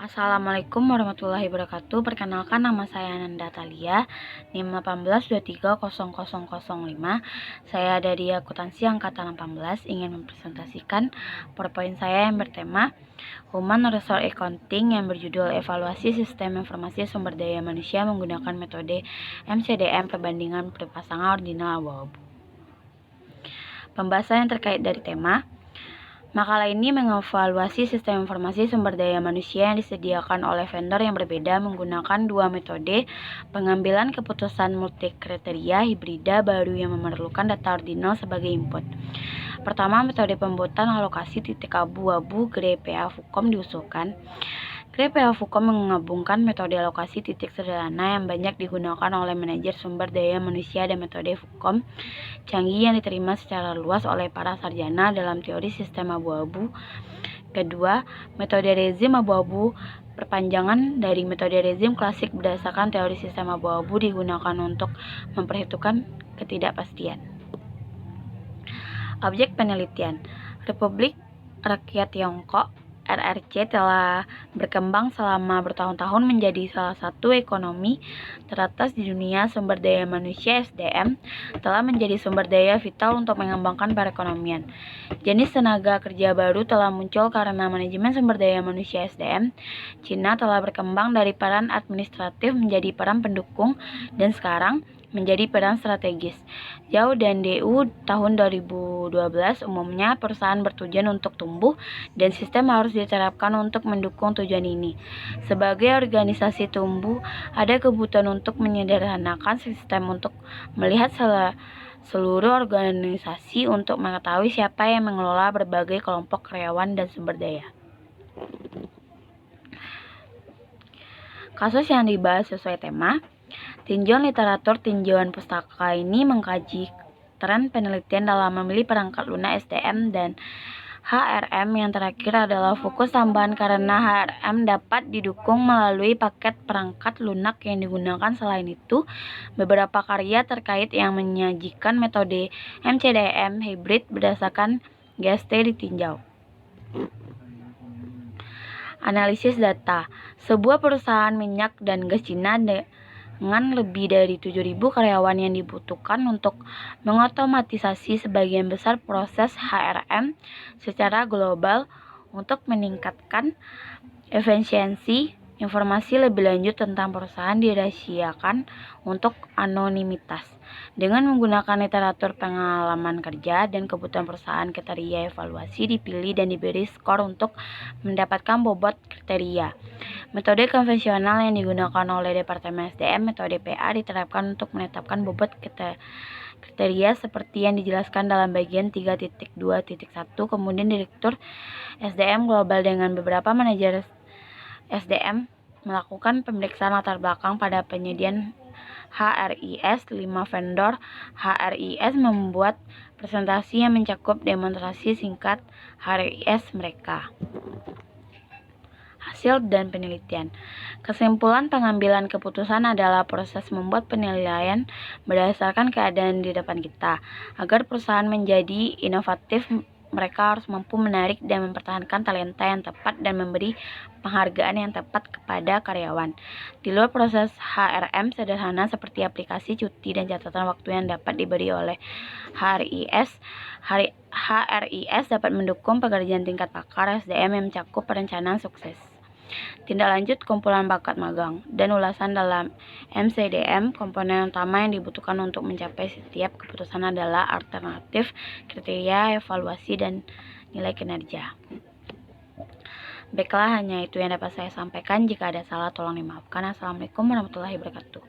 Assalamualaikum warahmatullahi wabarakatuh. Perkenalkan, nama saya Ananda Thalia, NIM 18230005. Saya dari akuntansi angkatan 18 ingin mempresentasikan PowerPoint saya yang bertema Human Resource Accounting yang berjudul Evaluasi Sistem Informasi Sumber Daya Manusia menggunakan metode MCDM perbandingan berpasangan ordinal abu-abu. Pembahasan yang terkait dari tema. Makalah ini mengevaluasi sistem informasi sumber daya manusia yang disediakan oleh vendor yang berbeda menggunakan dua metode pengambilan keputusan multikriteria hibrida baru yang memerlukan data ordinal sebagai input. Pertama, metode pembuatan alokasi titik abu-abu GRE-PA Fukom diusulkan. GRE-PA Fukom menggabungkan metode alokasi titik sederhana yang banyak digunakan oleh manajer sumber daya manusia dan metode Fukom canggih yang diterima secara luas oleh para sarjana dalam teori sistem abu-abu. Kedua, metode rezim abu-abu perpanjangan dari metode rezim klasik berdasarkan teori sistem abu-abu digunakan untuk memperhitungkan ketidakpastian. Objek penelitian. Republik Rakyat Tiongkok RRC telah berkembang selama bertahun-tahun menjadi salah satu ekonomi teratas di dunia. Sumber daya manusia SDM telah menjadi sumber daya vital untuk mengembangkan perekonomian. Jenis tenaga kerja baru telah muncul karena manajemen sumber daya manusia SDM Cina telah berkembang dari peran administratif menjadi peran pendukung dan sekarang menjadi peran strategis. Zhao dan DU tahun 2012 umumnya perusahaan bertujuan untuk tumbuh dan sistem harus diterapkan untuk mendukung tujuan ini. Sebagai organisasi tumbuh, ada kebutuhan untuk menyederhanakan sistem untuk melihat seluruh organisasi untuk mengetahui siapa yang mengelola berbagai kelompok karyawan dan sumber daya. Kasus yang dibahas sesuai tema. Tinjauan literatur tinjauan pustaka ini mengkaji tren penelitian dalam memilih perangkat lunak SDM dan HRM. Yang terakhir adalah fokus tambahan karena HRM dapat didukung melalui paket perangkat lunak yang digunakan. Selain itu, beberapa karya terkait yang menyajikan metode MCDM hybrid berdasarkan GST ditinjau. Analisis data. Sebuah perusahaan minyak dan gas Cina dengan lebih dari 7.000 karyawan yang dibutuhkan untuk mengotomatisasi sebagian besar proses HRM secara global untuk meningkatkan efisiensi. Informasi lebih lanjut tentang perusahaan dirahasiakan untuk anonimitas. Dengan menggunakan literatur pengalaman kerja dan kebutuhan perusahaan, kriteria evaluasi dipilih dan diberi skor untuk mendapatkan bobot kriteria. Metode konvensional yang digunakan oleh Departemen SDM, metode PA, diterapkan untuk menetapkan bobot kriteria seperti yang dijelaskan dalam bagian 3.2.1. Kemudian Direktur SDM Global dengan beberapa manajer SDM melakukan pemeriksaan latar belakang pada penyediaan HRIS 5 vendor. HRIS membuat presentasi yang mencakup demonstrasi singkat HRIS mereka. Hasil dan penelitian. Kesimpulan pengambilan keputusan adalah proses membuat penilaian berdasarkan keadaan di depan kita. Agar perusahaan menjadi inovatif, mereka harus mampu menarik dan mempertahankan talenta yang tepat dan memberi penghargaan yang tepat kepada karyawan. Di luar proses HRM sederhana seperti aplikasi cuti dan catatan waktu yang dapat diberi oleh HRIS dapat mendukung pekerjaan tingkat pakar SDM yang mencakup perencanaan sukses. Tindak lanjut kumpulan bakat magang dan ulasan dalam MCDM. Komponen utama yang dibutuhkan untuk mencapai setiap keputusan adalah alternatif, kriteria, evaluasi, dan nilai kinerja. Baiklah, hanya itu yang dapat saya sampaikan. Jika ada salah, tolong dimaafkan. Assalamualaikum warahmatullahi wabarakatuh.